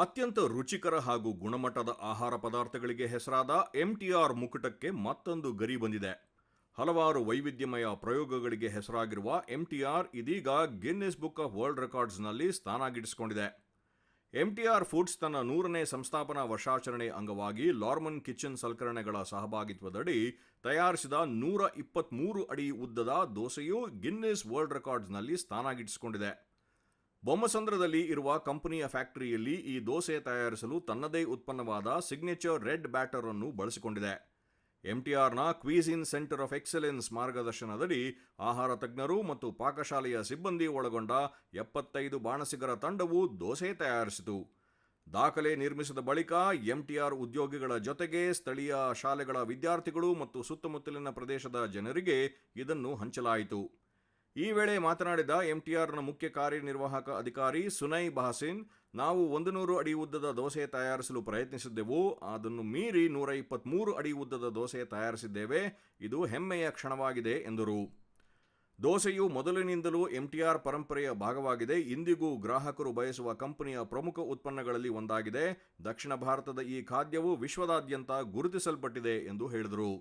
ಅತ್ಯಂತ ರುಚಿಕರ ಹಾಗೂ ಗುಣಮಟ್ಟದ ಆಹಾರ ಪದಾರ್ಥಗಳಿಗೆ ಹೆಸರಾದ ಎಂಟಿಆರ್ ಮುಕುಟಕ್ಕೆ ಮತ್ತೊಂದು ಗರಿ ಬಂದಿದೆ. ಹಲವಾರು ವೈವಿಧ್ಯಮಯ ಪ್ರಯೋಗಗಳಿಗೆ ಹೆಸರಾಗಿರುವ ಎಂಟಿಆರ್ ಇದೀಗ ಗಿನ್ನಿಸ್ ಬುಕ್ ಆಫ್ ವರ್ಲ್ಡ್ ರೆಕಾರ್ಡ್ಸ್ನಲ್ಲಿ ಸ್ಥಾನ ಗಿಟ್ಟಿಸಿಕೊಂಡಿದೆ. ಎಂಟಿಆರ್ ಫುಡ್ಸ್ ತನ್ನ 100ನೇ ಸಂಸ್ಥಾಪನಾ ವರ್ಷಾಚರಣೆ ಅಂಗವಾಗಿ ಲಾರ್ಮನ್ ಕಿಚನ್ ಸಲಕರಣೆಗಳ ಸಹಭಾಗಿತ್ವದಡಿ ತಯಾರಿಸಿದ 123 ಅಡಿ ಉದ್ದದ ದೋಸೆಯು ಗಿನ್ನಿಸ್ ವರ್ಲ್ಡ್ ರೆಕಾರ್ಡ್ಸ್ನಲ್ಲಿ ಸ್ಥಾನ ಗಿಟ್ಟಿಸಿಕೊಂಡಿದೆ. ಬೊಮ್ಮಸಂದ್ರದಲ್ಲಿ ಇರುವ ಕಂಪನಿಯ ಫ್ಯಾಕ್ಟರಿಯಲ್ಲಿ ಈ ದೋಸೆ ತಯಾರಿಸಲು ತನ್ನದೇ ಉತ್ಪನ್ನವಾದ ಸಿಗ್ನೇಚರ್ ರೆಡ್ ಬ್ಯಾಟರ್ ಅನ್ನು ಬಳಸಿಕೊಂಡಿದೆ. ಎಂಟಿಆರ್ನ ಕ್ವೀಸಿನ್ ಸೆಂಟರ್ ಆಫ್ ಎಕ್ಸಲೆನ್ಸ್ ಮಾರ್ಗದರ್ಶನದಡಿ ಆಹಾರ ತಜ್ಞರು ಮತ್ತು ಪಾಕಶಾಲೆಯ ಸಿಬ್ಬಂದಿ ಒಳಗೊಂಡ 75 ಬಾಣಸಿಗರ ತಂಡವು ದೋಸೆ ತಯಾರಿಸಿತು. ದಾಖಲೆ ನಿರ್ಮಿಸಿದ ಬಳಿಕ ಎಂಟಿಆರ್ ಉದ್ಯೋಗಿಗಳ ಜೊತೆಗೆ ಸ್ಥಳೀಯ ಶಾಲೆಗಳ ವಿದ್ಯಾರ್ಥಿಗಳು ಮತ್ತು ಸುತ್ತಮುತ್ತಲಿನ ಪ್ರದೇಶದ ಜನರಿಗೆ ಇದನ್ನು ಹಂಚಲಾಯಿತು. ಈ ವೇಳೆ ಮಾತನಾಡಿದ ಎಂಟಿಆರ್ನ ಮುಖ್ಯ ಕಾರ್ಯನಿರ್ವಾಹಕ ಅಧಿಕಾರಿ ಸುನೈ ಬಹಸಿನ್, ನಾವು 100 ಅಡಿ ಉದ್ದದ ದೋಸೆ ತಯಾರಿಸಲು ಪ್ರಯತ್ನಿಸಿದ್ದೆವು. ಅದನ್ನು ಮೀರಿ 123 ಅಡಿ ಉದ್ದದ ದೋಸೆ ತಯಾರಿಸಿದ್ದೇವೆ. ಇದು ಹೆಮ್ಮೆಯ ಕ್ಷಣವಾಗಿದೆ ಎಂದರು. ದೋಸೆಯು ಮೊದಲಿನಿಂದಲೂ ಎಂಟಿಆರ್ ಪರಂಪರೆಯ ಭಾಗವಾಗಿದೆ. ಇಂದಿಗೂ ಗ್ರಾಹಕರು ಬಯಸುವ ಕಂಪನಿಯ ಪ್ರಮುಖ ಉತ್ಪನ್ನಗಳಲ್ಲಿ ಒಂದಾಗಿದೆ. ದಕ್ಷಿಣ ಭಾರತದ ಈ ಖಾದ್ಯವು ವಿಶ್ವದಾದ್ಯಂತ ಗುರುತಿಸಲ್ಪಟ್ಟಿದೆ ಎಂದು ಹೇಳಿದರು.